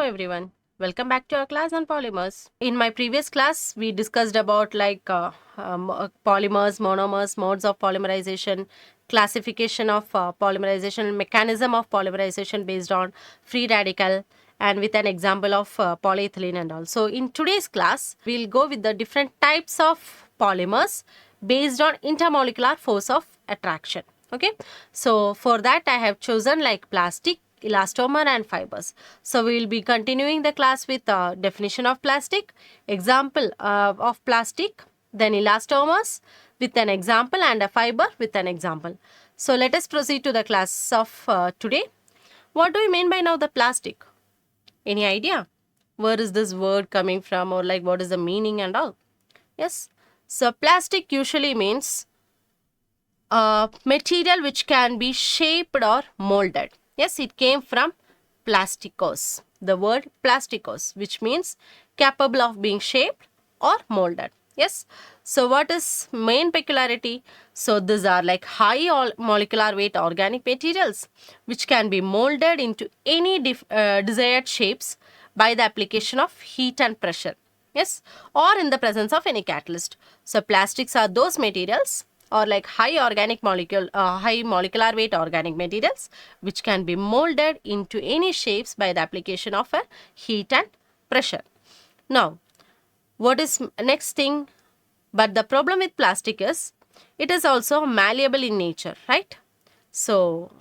everyone. Welcome back to our class on polymers. In my previous class, we discussed about polymers, monomers, modes of polymerization, classification of polymerization, mechanism of polymerization based on free radical, and with an example of polyethylene and all. So in today's class, we'll go with the different types of polymers based on intermolecular force of attraction. Okay, so for that I have chosen like plastic, elastomer and fibers. So we will be continuing the class with definition of plastic, example of plastic, then elastomers with an example and a fiber with an example. So let us proceed to the class of today. What do we mean by now the plastic? Any idea? Where is this word coming from, or like what is the meaning and all? Yes. So plastic usually means material which can be shaped or molded. Yes, it came from plasticos, the word plasticos, which means capable of being shaped or molded. Yes, so what is main peculiarity? So these are like high molecular weight organic materials which can be molded into any desired shapes by the application of heat and pressure. Yes, or in the presence of any catalyst. So plastics are those materials or like high molecular weight organic materials which can be molded into any shapes by the application of a heat and pressure. Now, what is next thing? But the problem with plastic is it is also malleable in nature, right? So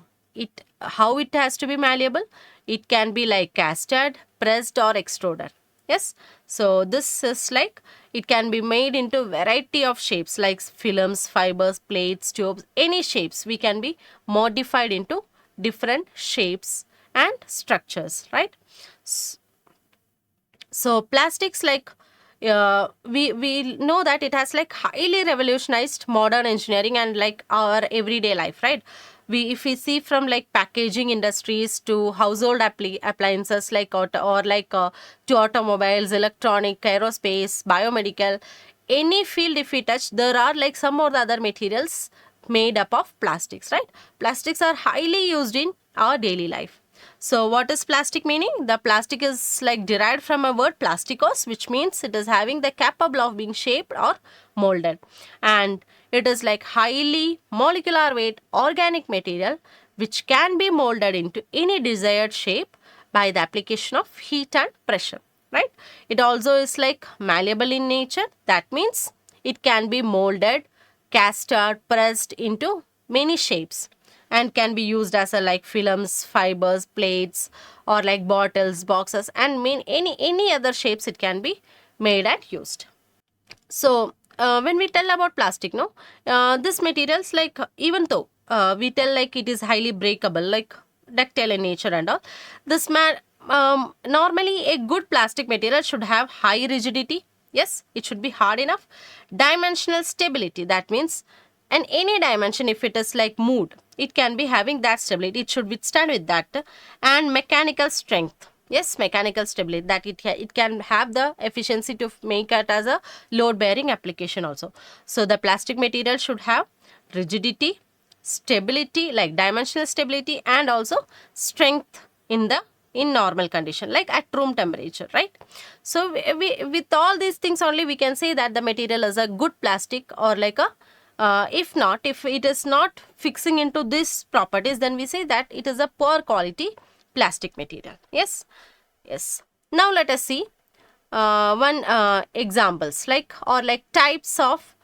how it has to be malleable? It can be like casted, pressed or extruded. Yes, so this is like it can be made into variety of shapes like films, fibers, plates, tubes, any shapes we can be modified into different shapes and structures, right? So plastics like we know that it has like highly revolutionized modern engineering and like our everyday life, right? If we see from like packaging industries to household appliances like to automobiles, electronic, aerospace, biomedical, any field if we touch, there are like some or the other materials made up of plastics, right? Plastics are highly used in our daily life. So what is plastic meaning? The plastic is like derived from a word plasticos, which means it is having the capable of being shaped or molded. And it is like highly molecular weight organic material which can be molded into any desired shape by the application of heat and pressure, right? It also is like malleable in nature. That means it can be molded, casted, pressed into many shapes and can be used as a like films, fibers, plates or like bottles, boxes and any other shapes it can be made and used. So when we tell about plastic, no, this materials like even though we tell like it is highly breakable, like ductile in nature and all, this normally a good plastic material should have high rigidity. Yes, it should be hard enough. Dimensional stability, that means and any dimension if it is like moved, it can be having that stability, it should withstand with that. And mechanical strength, yes, mechanical stability, that it can have the efficiency to make it as a load bearing application also. So the plastic material should have rigidity, stability, like dimensional stability, and also strength in normal condition, like at room temperature, right? So we with all these things only we can say that the material is a good plastic, or like a if it is not fixing into these properties, then we say that it is a poor quality plastic material. Yes. Now let us see one examples like types of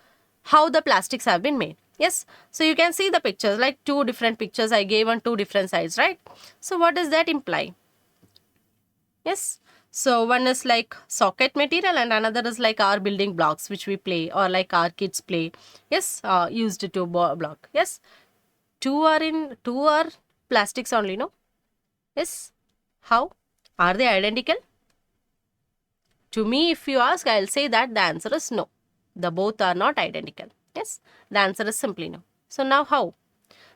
how the plastics have been made. Yes, so you can see the pictures, like two different pictures I gave on two different sides, right? So what does that imply? Yes, so one is like socket material and another is like our building blocks which we play, or like our kids play. Yes, used to block. Yes, two are plastics only, no? Yes, how? Are they identical? To me, if you ask, I'll say that the answer is no. The both are not identical. Yes, the answer is simply no. So now how?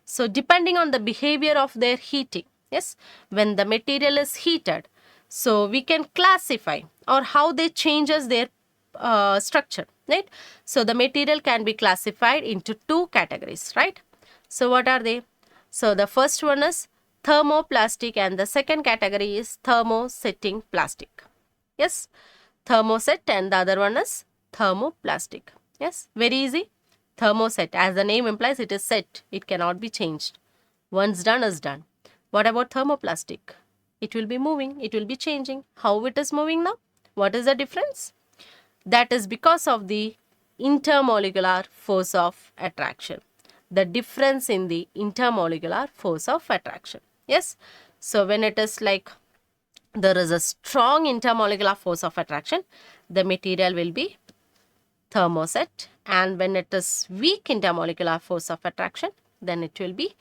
So depending on the behavior of their heating, yes, when the material is heated, so we can classify or how they changes their structure, right? So the material can be classified into two categories, right? So what are they? So the first one is thermoplastic, and the second category is thermosetting plastic. Yes, thermoset, and the other one is thermoplastic. Yes, very easy. Thermoset, as the name implies, it is set. It cannot be changed. Once done is done. What about thermoplastic? It will be moving. It will be changing. How it is moving now? What is the difference? That is because of the intermolecular force of attraction. The difference in the intermolecular force of attraction. Yes. So when it is like there is a strong intermolecular force of attraction, the material will be thermoset, and when it is weak intermolecular force of attraction, then it will be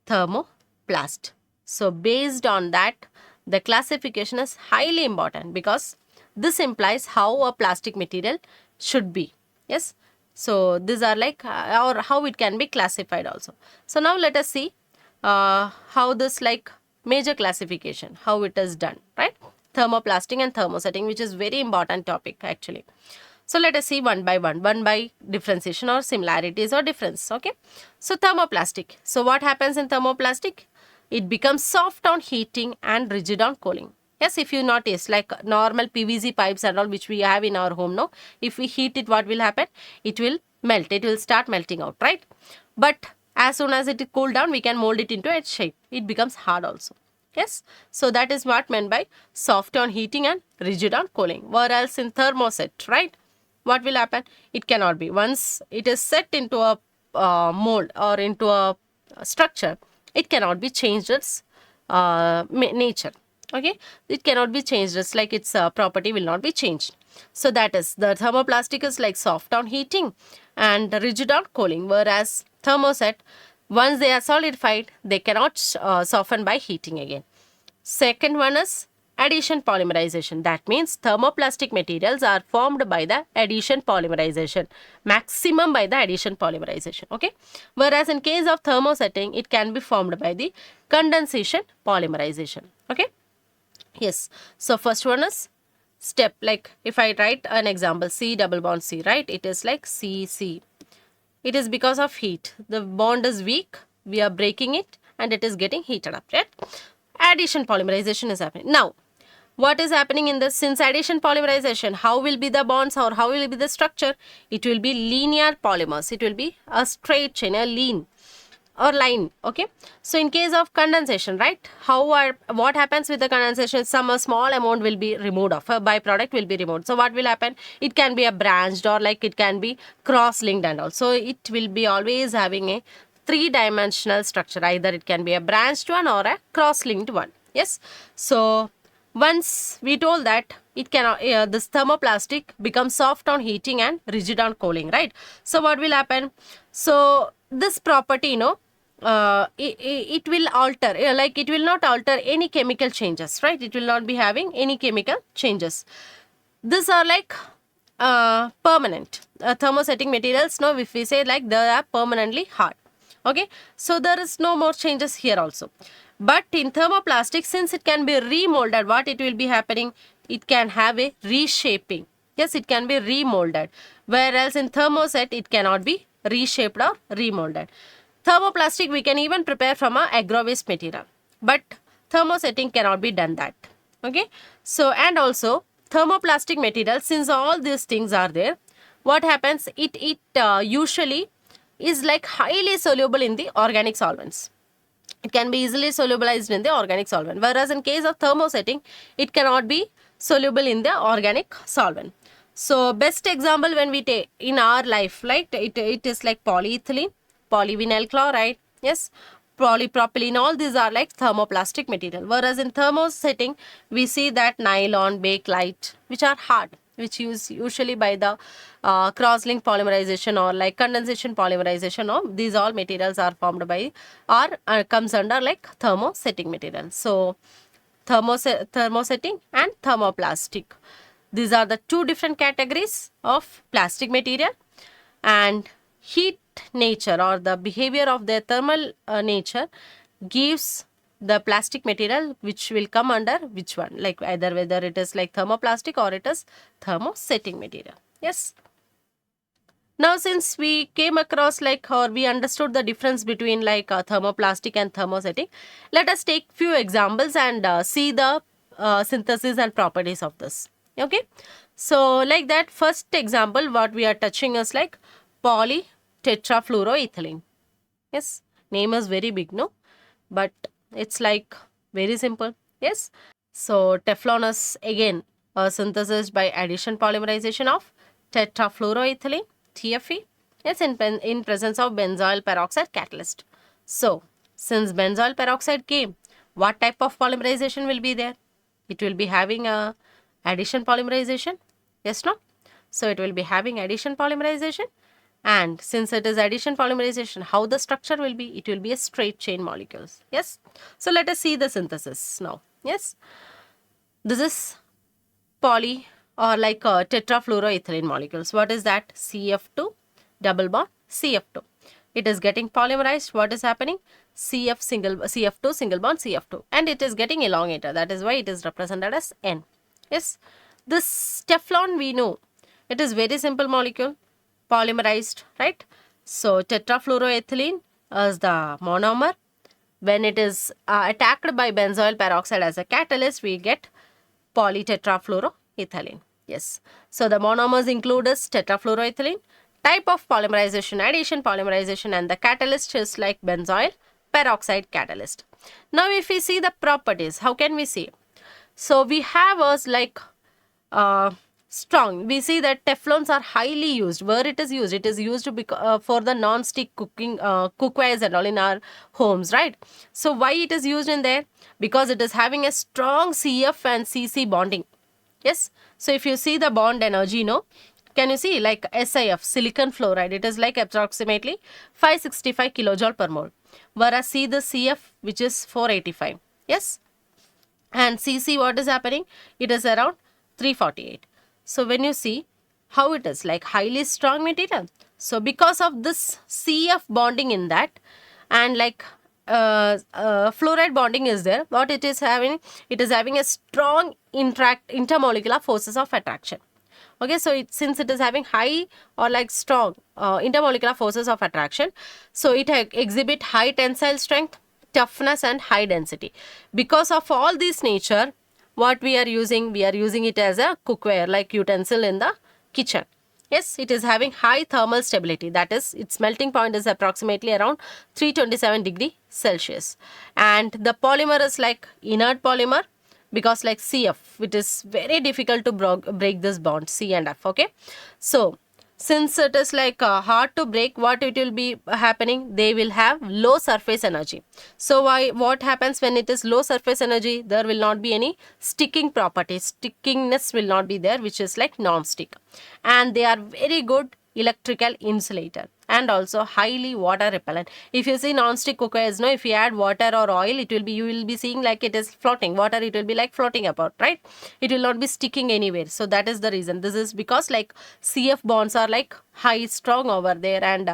thermoplast. So based on that, the classification is highly important because this implies how a plastic material should be. Yes. So these are like or how it can be classified also. So now let us see how this like major classification, how it is done, right? Thermoplastic and thermosetting, which is very important topic actually. So let us see one by differentiation or similarities or difference. Okay. So thermoplastic. So what happens in thermoplastic? It becomes soft on heating and rigid on cooling. Yes, if you notice, like normal PVC pipes and all which we have in our home now, if we heat it, what will happen? It will melt. It will start melting out, right? But as soon as it cool down, we can mold it into its shape. It becomes hard also. Yes. So that is what meant by soft on heating and rigid on cooling. Whereas in thermoset, right? What will happen? It cannot be. Once it is set into a mold or into a structure, it cannot be changed its nature. Okay, it cannot be changed. Just like its property will not be changed. So that is the thermoplastic is like soft on heating and rigid on cooling, whereas thermoset, once they are solidified, they cannot soften by heating again. Second one is addition polymerization. That means thermoplastic materials are formed by the addition polymerization, maximum by the addition polymerization. Okay, whereas in case of thermosetting, it can be formed by the condensation polymerization. Okay. Yes. So first one is step, like if I write an example, C double bond C, right? It is like CC. It is because of heat. The bond is weak. We are breaking it and it is getting heated up, right? Addition polymerization is happening. Now, what is happening in this? Since addition polymerization, how will be the bonds or how will be the structure? It will be linear polymers. It will be a straight chain, a lean or line. Okay. So in case of condensation, right, what happens with the condensation? Some a small amount will be removed of a byproduct will be removed. So what will happen? It can be a branched or like it can be cross-linked and all. So it will be always having a three-dimensional structure. Either it can be a branched one or a cross-linked one. Yes. So once we told that it cannot, this thermoplastic becomes soft on heating and rigid on cooling, right? So what will happen? So this property, it will alter, like it will not alter any chemical changes, right? It will not be having any chemical changes. These are like permanent. Thermosetting materials, no, if we say like they are permanently hard. Okay, so there is no more changes here also. But in thermoplastic, since it can be remolded, what it will be happening? It can have a reshaping. Yes, it can be remolded. Whereas in thermoset, it cannot be reshaped or remolded. Thermoplastic we can even prepare from a agro-waste material, but thermosetting cannot be done that. Okay, so and also thermoplastic material, since all these things are there, what happens? It usually is like highly soluble in the organic solvents. It can be easily solubilized in the organic solvent, whereas in case of thermosetting, it cannot be soluble in the organic solvent. So best example when we take in our life, like it is like polyethylene, polyvinyl chloride, yes, polypropylene, all these are like thermoplastic material. Whereas in thermosetting, we see that nylon, bakelite, which are hard, which use usually by the cross-link polymerization or like condensation polymerization. Or these all materials are formed by or comes under like thermosetting material. So thermosetting and thermoplastic. These are the two different categories of plastic material, and heat nature or the behavior of their thermal nature gives the plastic material which will come under which one, like either whether it is like thermoplastic or it is thermosetting material. Yes. Now, since we came across like, or we understood the difference between like thermoplastic and thermosetting, let us take few examples and see the synthesis and properties of this. Okay. So like that, first example what we are touching is like polytetrafluoroethylene. Yes, name is very big, no? But it's like very simple. Yes. So Teflon is again synthesized by addition polymerization of tetrafluoroethylene, TFE. Yes, in presence of benzoyl peroxide catalyst. So since benzoyl peroxide came, what type of polymerization will be there? It will be having a addition polymerization. Yes, no? So it will be having addition polymerization, and since it is addition polymerization, how the structure will be? It will be a straight chain molecules. Yes. So let us see the synthesis now. Yes. This is poly or like tetrafluoroethylene molecules. What is that? CF2 double bond CF2. It is getting polymerized. What is happening? CF2 single bond CF2, and it is getting elongated. That is why it is represented as N. Yes. This Teflon we know it is very simple molecule, polymerized, right? So tetrafluoroethylene is the monomer. When it is attacked by benzoyl peroxide as a catalyst, we get polytetrafluoroethylene. Yes. So the monomers include is tetrafluoroethylene, type of polymerization, addition polymerization, and the catalyst is like benzoyl peroxide catalyst. Now if we see the properties, how can we see? So we have us like strong. We see that Teflons are highly used. Where it is used for the non-stick cooking cookwares and all in our homes, right? So why it is used in there? Because it is having a strong CF and CC bonding. Yes. So if you see the bond energy, no, can you see like SiF, silicon fluoride, it is like approximately 565 kilojoule per mole. Whereas see the CF, which is 485. Yes. And CC, what is happening? It is around 348. So when you see how it is like highly strong material. So because of this CF bonding in that, and like fluoride bonding is there, what it is having? It is having a strong intermolecular forces of attraction. Okay, so since it is having high or like strong intermolecular forces of attraction, so it exhibit high tensile strength, toughness, and high density. Because of all this nature, what we are using it as a cookware, like utensil in the kitchen. Yes, it is having high thermal stability. That is, its melting point is approximately around 327 degree Celsius. And the polymer is like inert polymer, because like CF, it is very difficult to break this bond, C and F. Okay, so since it is like hard to break, what it will be happening? They will have low surface energy. So what happens when it is low surface energy? There will not be any sticking property. Stickingness will not be there, which is like non-stick. And they are very good electrical insulator and also highly water repellent. If you see non-stick cookwares, no, if you add water or oil, you will be seeing like it is floating. Water, it will be like floating about, right? It will not be sticking anywhere. So that is the reason. This is because like CF bonds are like high strong over there, and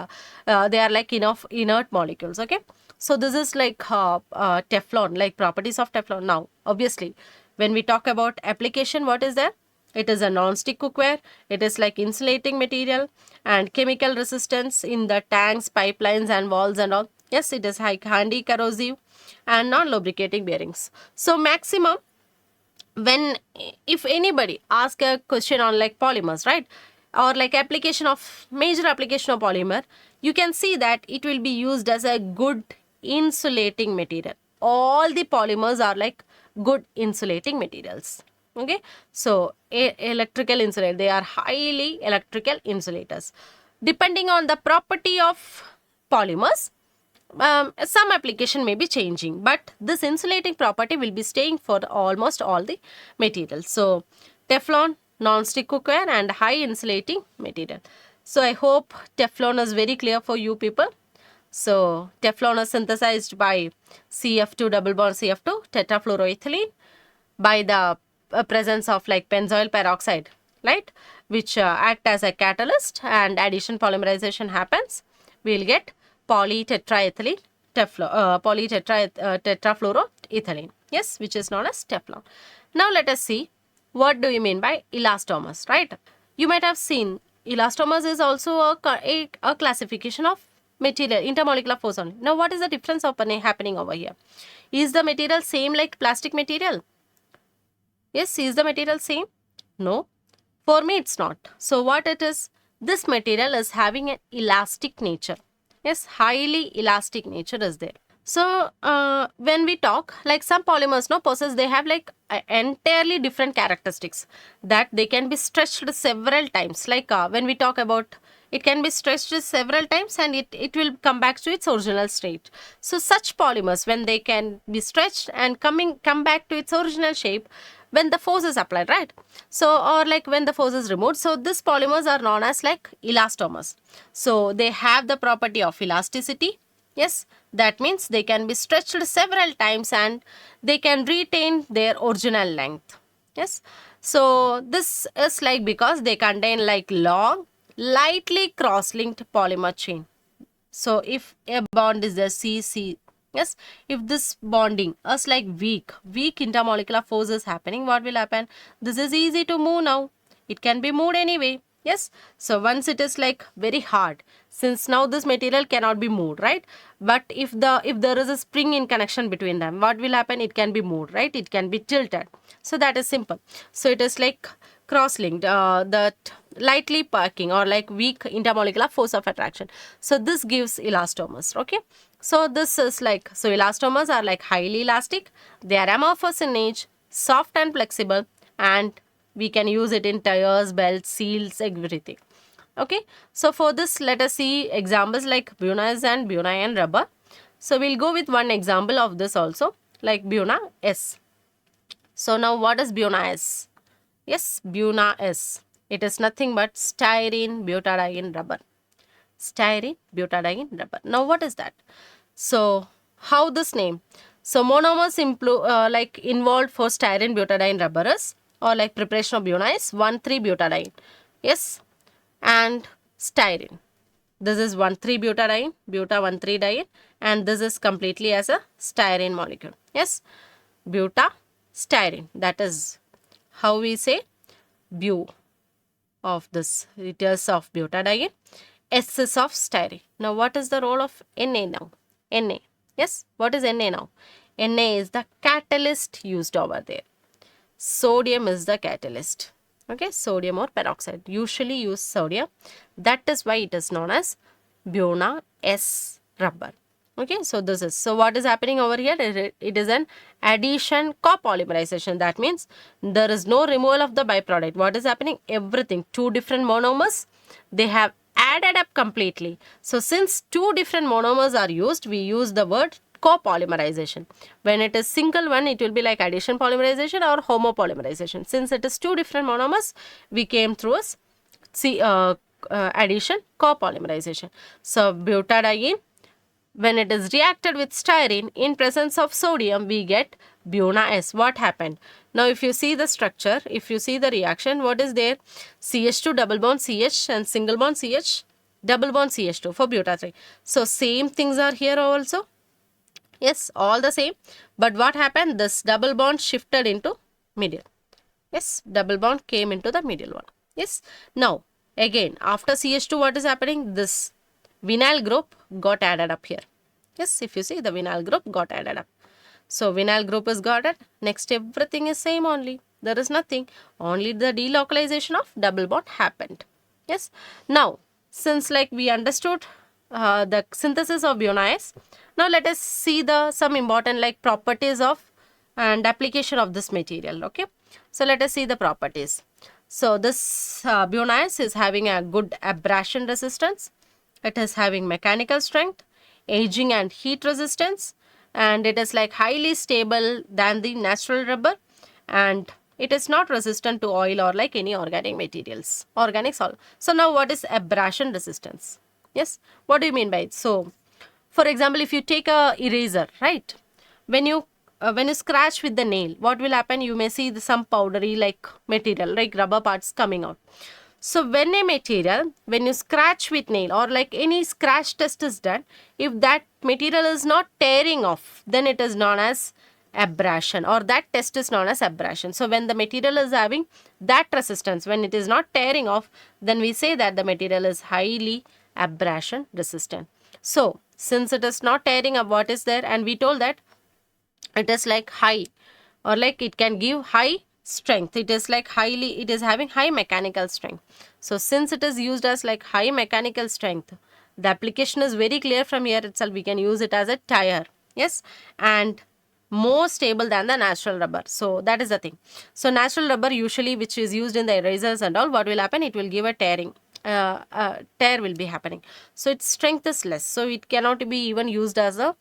they are like enough inert molecules. Okay, so this is like Teflon, like properties of Teflon. Now obviously when we talk about application, what is there? It is a non-stick cookware. It is like insulating material and chemical resistance in the tanks, pipelines, and walls and all. Yes, it is handy corrosive and non-lubricating bearings. So maximum, when if anybody ask a question on like polymers, right, or like major application of polymer, you can see that it will be used as a good insulating material. All the polymers are like good insulating materials. Okay, so electrical insulator, they are highly electrical insulators. Depending on the property of polymers, some application may be changing, but this insulating property will be staying for almost all the materials. So Teflon, non-stick cookware, and high insulating material. So I hope Teflon is very clear for you people. So Teflon is synthesized by CF2 double bond CF2 tetrafluoroethylene by the presence of like benzoyl peroxide, right, which act as a catalyst, and addition polymerization happens. We'll get polytetrafluoroethylene, yes, which is known as Teflon. Now let us see what do you mean by elastomers, right? You might have seen elastomers is also a classification of material, intermolecular force only. Now, what is the difference happening over here? Is the material same like plastic material? Yes, is the material same? No. For me, it's not. So, what it is? This material is having an elastic nature. Yes, highly elastic nature is there. So, when we talk, like some polymers, no, possess, they have like entirely different characteristics that they can be stretched several times. Like when we talk about, it can be stretched several times and it will come back to its original state. So, such polymers, when they can be stretched and come back to its original shape, when the force is applied, right? So, or like when the force is removed. So, these polymers are known as like elastomers. So, they have the property of elasticity. Yes, that means they can be stretched several times and they can retain their original length. Yes, so this is like because they contain like long, lightly cross-linked polymer chain. So if a bond is a CC, yes, if this bonding is like weak intermolecular force is happening, what will happen? This is easy to move now. It can be moved anyway. Yes, so once it is like very hard, since now this material cannot be moved, right? But if there is a spring in connection between them, what will happen? It can be moved, right? It can be tilted. So that is simple. So it is like cross-linked, that lightly packing or like weak intermolecular force of attraction. So this gives elastomers. Okay, so this is like, so elastomers are like highly elastic. They are amorphous in age, soft and flexible, and we can use it in tires, belts, seals, everything. Okay, so for this, let us see examples like Buna and Buna rubber. So we'll go with one example of this also, like Buna S. So now what is Buna S? Yes, Buna S. It is nothing but styrene butadiene rubber. Styrene butadiene rubber. Now what is that? So how this name? So monomers like involved for styrene butadiene rubber is, or like preparation of Buna is 1,3-butadiene. Yes, and styrene. This is 1,3-butadiene, buta 1,3-diene, and this is completely as a styrene molecule. Yes, buta styrene. That is how we say bu of this. It is of butadiene. S is of styrene. Now, what is the role of Na now? Na. Yes, what is Na now? Na is the catalyst used over there. Sodium is the catalyst. Okay, sodium or peroxide. Usually use sodium. That is why it is known as Buna S rubber. Okay, so this is, so what is happening over here? It is an addition copolymerization. That means there is no removal of the byproduct. What is happening? Everything, two different monomers, they have added up completely. So since two different monomers are used, we use the word copolymerization. When it is single one, it will be like addition polymerization or homopolymerization. Since it is two different monomers, we came through as addition copolymerization. So butadiene, when it is reacted with styrene in presence of sodium, we get Buna S. What happened? Now, if you see the structure, if you see the reaction, what is there? CH2 double bond CH and single bond CH, double bond CH2 for buta3. So, same things are here also. Yes, all the same. But what happened? This double bond shifted into middle. Yes, double bond came into the middle one. Yes. Now, again, after CH2, what is happening? This vinyl group got added up here. Yes, if you see, the vinyl group got added up. So, vinyl group is got added. Next, everything is same only. There is nothing. Only the delocalization of double bond happened. Yes. Now, since like we understood the synthesis of Buna S, now let us see some important like properties of and application of this material. Okay. So, let us see the properties. So, this Buna S is having a good abrasion resistance. It is having mechanical strength, aging and heat resistance, and it is like highly stable than the natural rubber, and it is not resistant to oil or like any organic materials, organic solid. So now what is abrasion resistance? Yes, what do you mean by it? So for example, if you take a eraser, right, when you scratch with the nail, what will happen? You may see some powdery like material, like rubber parts coming out. So when a material, when you scratch with nail or like any scratch test is done, if that material is not tearing off, then it is known as abrasion, or that test is known as abrasion. So when the material is having that resistance, when it is not tearing off, then we say that the material is highly abrasion resistant. So since it is not tearing up, what is there? And we told that it is like high, or like it can give high strength. It is like highly, it is having high mechanical strength. So since it is used as like high mechanical strength, the application is very clear from here itself. We can use it as a tire. Yes, and more stable than the natural rubber. So that is the thing. So natural rubber usually, which is used in the erasers and all, what will happen? It will give a tearing. Tear will be happening. So its strength is less. So it cannot be even used as a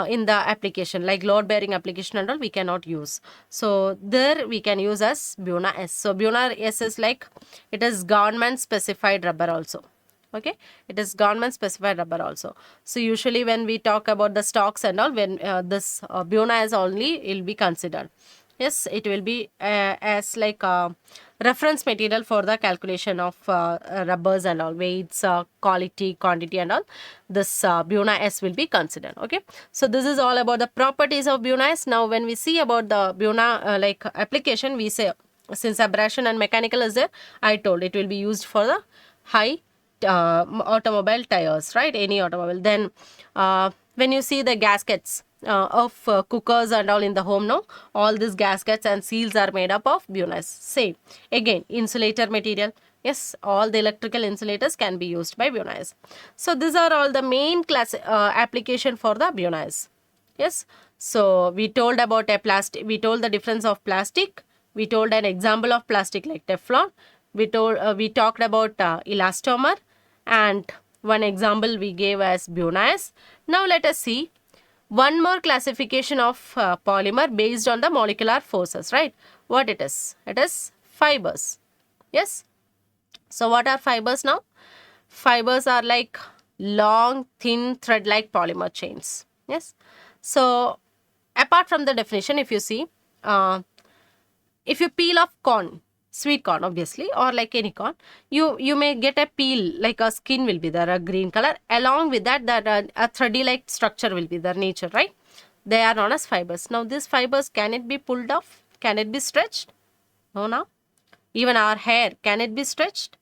in the application, like load bearing application and all, we cannot use. So there we can use as VIGNANA S. So VIGNANA S is like, it is government specified rubber also. Okay, it is government specified rubber also. So usually when we talk about the stocks and all, when this VIGNANA S only will be considered. Yes, it will be as like a reference material for the calculation of rubbers and all, weights, quality, quantity and all. This VIGNANA S will be considered. Okay, so this is all about the properties of VIGNANA S. Now when we see about the VIGNANA like application, we say since abrasion and mechanical is there, I told it will be used for the high automobile tires, right? Any automobile. Then when you see the gaskets of cookers and all in the home now, all these gaskets and seals are made up of VIGNANA S. Same again, insulator material. Yes, all the electrical insulators can be used by VIGNANA S. So these are all the main class application for the VIGNANA S. Yes, so we told about a plastic, we told the difference of plastic, we told an example of plastic like Teflon, we talked about elastomer, and one example we gave as VIGNANA S. Now let us see one more classification of polymer based on the molecular forces, right? What it is? It is fibers. Yes. So what are fibers now? Fibers are like long, thin, thread-like polymer chains. Yes. So apart from the definition, if you see, if you peel off corn, sweet corn obviously, or like any corn, you may get a peel, like a skin will be there, a green color. Along with that, a thready like structure will be there, nature, right? They are known as fibers. Now these fibers, can it be pulled off? Can it be stretched? No, now. Even our hair, can it be stretched?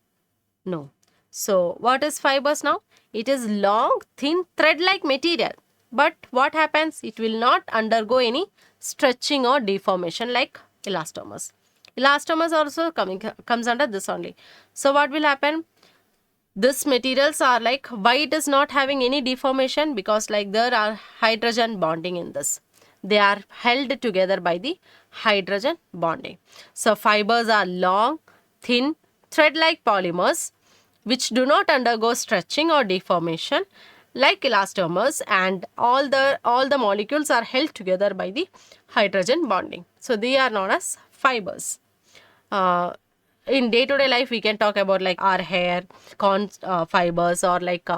No. So what is fibers now? It is long, thin, thread-like material. But what happens? It will not undergo any stretching or deformation like elastomers. Elastomers also comes under this only. So what will happen? These materials are like, why it is not having any deformation? Because like there are hydrogen bonding in this. They are held together by the hydrogen bonding. So fibers are long, thin, thread-like polymers which do not undergo stretching or deformation like elastomers, and all the molecules are held together by the hydrogen bonding. So they are known as fibers. In day-to-day life, we can talk about like our hair, corn fibers, or like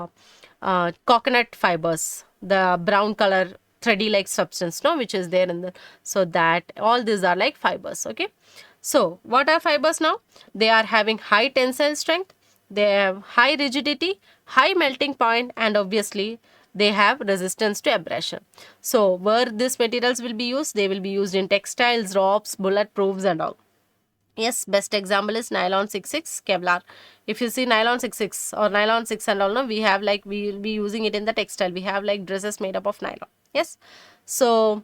coconut fibers, the brown color thready like substance, no, which is there in the, so that all these are like fibers. Okay, so what are fibers now? They are having high tensile strength, they have high rigidity, high melting point, and obviously they have resistance to abrasion. So where these materials will be used? They will be used in textiles, ropes, bulletproofs and all. Yes, best example is nylon 66, Kevlar. If you see nylon 66 or nylon 6 and all, no, we have like, we will be using it in the textile. We have like dresses made up of nylon. Yes. So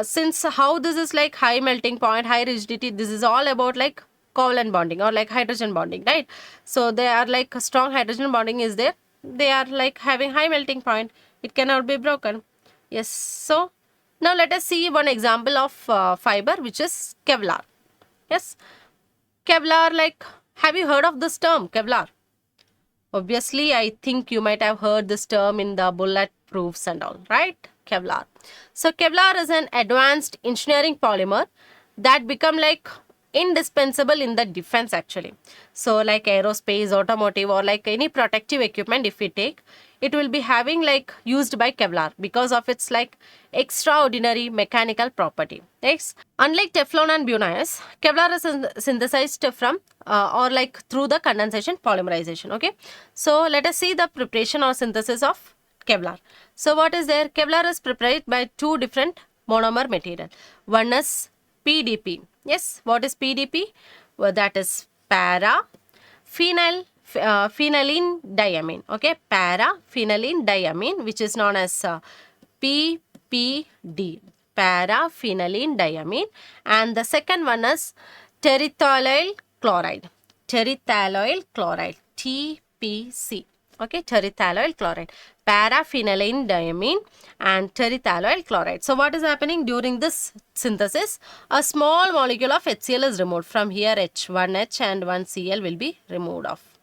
since how this is like high melting point, high rigidity, this is all about like covalent bonding or like hydrogen bonding, right? So they are like a strong hydrogen bonding is there. They are like having high melting point. It cannot be broken. Yes. So now let us see one example of fiber, which is Kevlar. Yes, Kevlar, like, have you heard of this term, Kevlar? Obviously, I think you might have heard this term in the bulletproofs and all, right? Kevlar. So Kevlar is an advanced engineering polymer that become like indispensable in the defense actually. So like aerospace, automotive, or like any protective equipment, if we take, it will be having like used by Kevlar because of its like extraordinary mechanical property. Next, unlike Teflon and VIGNANA S, Kevlar is synthesized from or like through the condensation polymerization. Okay, so let us see the preparation or synthesis of Kevlar. So what is there? Kevlar is prepared by two different monomer material. One is PDP. Yes, what is PDP? Well, that is phenylene diamine. Okay, phenylene diamine, which is known as PPD, phenylene diamine. And the second one is terephthalate chloride, TPC. Okay, terephthalate chloride, phenylene diamine and terephthalate chloride. So what is happening during this synthesis? A small molecule of HCl is removed. From here one H and one Cl will be removed off.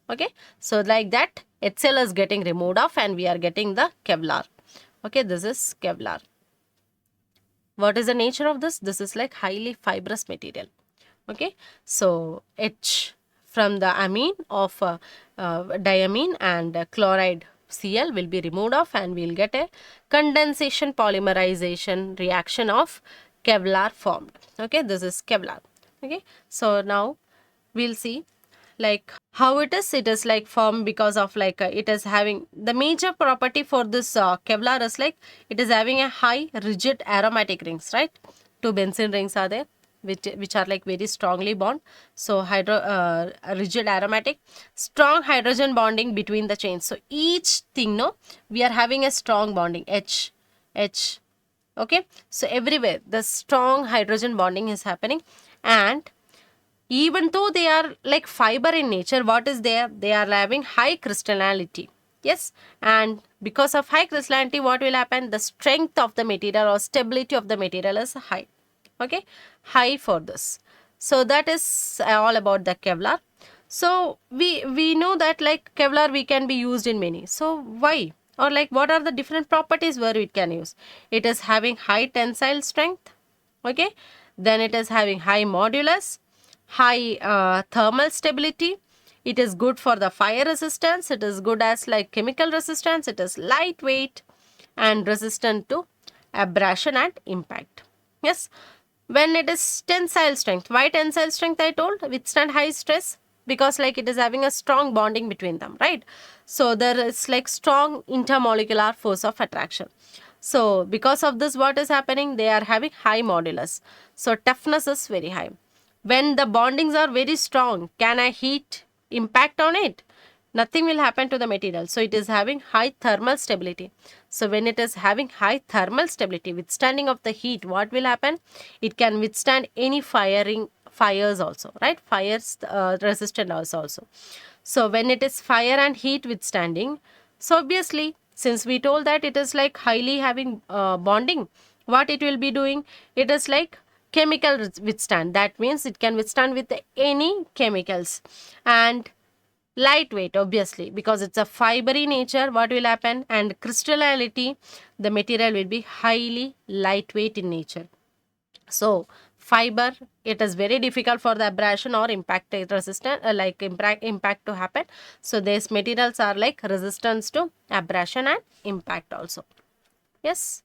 Okay, so like that HCl is getting removed off and we are getting the Kevlar. Okay, this is Kevlar. What is the nature of this? This is like highly fibrous material. Okay, so H from the amine of diamine and chloride Cl will be removed off and we will get a condensation polymerization reaction of Kevlar formed. Okay, this is Kevlar. Okay, so now we'll see like how it is like formed because of like it is having the major property for this Kevlar is like it is having a high rigid aromatic rings, right? Two benzene rings are there which are like very strongly bond. So rigid aromatic, strong hydrogen bonding between the chains. So each thing, no, we are having a strong bonding H. Okay, so everywhere the strong hydrogen bonding is happening, and even though they are like fiber in nature, what is there? They are having high crystallinity. Yes, and because of high crystallinity, what will happen? The strength of the material or stability of the material is high. Okay, high for this. So that is all about the Kevlar. So we know that like Kevlar we can be used in many. So why? Or like what are the different properties where it can use? It is having high tensile strength. Okay, then it is having high modulus, high thermal stability. It is good for the fire resistance. It is good as like chemical resistance. It is lightweight and resistant to abrasion and impact. Yes, when it is tensile strength, why tensile strength? I told withstand high stress because like it is having a strong bonding between them, right? So there is like strong intermolecular force of attraction. So because of this, what is happening? They are having high modulus. So toughness is very high. When the bondings are very strong, can a heat impact on it? Nothing will happen to the material. So it is having high thermal stability. So when it is having high thermal stability, withstanding of the heat, what will happen? It can withstand any fires also, right? Fires resistant also. So when it is fire and heat withstanding, so obviously since we told that it is like highly having bonding, what it will be doing? It is like chemical withstand. That means it can withstand with any chemicals, and lightweight obviously because it's a fibery nature. What will happen? And crystallinity, the material will be highly lightweight in nature. So fiber, it is very difficult for the abrasion or impact resistant impact to happen. So these materials are like resistance to abrasion and impact also. Yes,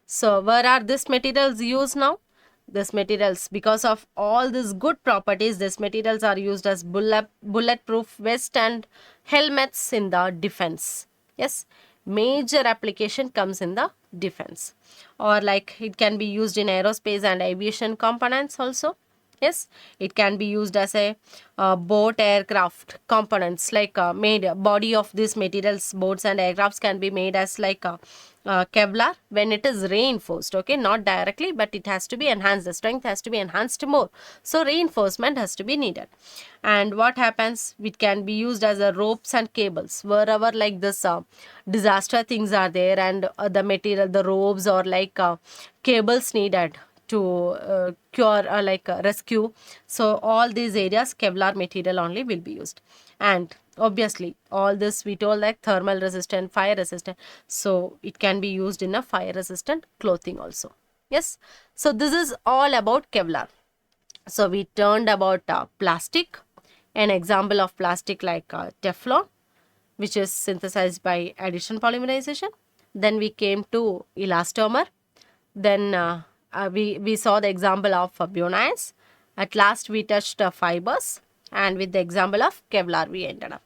so where are these materials used now? These materials, because of all these good properties, these materials are used as bulletproof vest and helmets in the defense. Yes, major application comes in the defense, or like it can be used in aerospace and aviation components also. Yes, it can be used as a boat aircraft components, like made body of these materials, boats and aircrafts can be made as like Kevlar when it is reinforced. Okay, not directly, but it has to be enhanced. The strength has to be enhanced more. So reinforcement has to be needed. And what happens? It can be used as a ropes and cables wherever like this disaster things are there, and the material, the ropes or like cables needed to cure or like rescue. So all these areas Kevlar material only will be used. And obviously all this we told like thermal resistant, fire resistant, so it can be used in a fire resistant clothing also. Yes, so this is all about Kevlar. So we turned about plastic, an example of plastic like Teflon, which is synthesized by addition polymerization. Then we came to elastomer. Then we saw the example of Bunyas. At last we touched fibers, and with the example of Kevlar we ended up.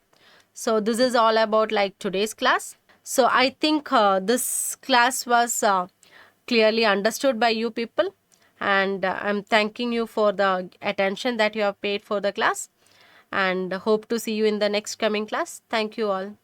So this is all about like today's class. So I think this class was clearly understood by you people, and I'm thanking you for the attention that you have paid for the class, and hope to see you in the next coming class. Thank you all.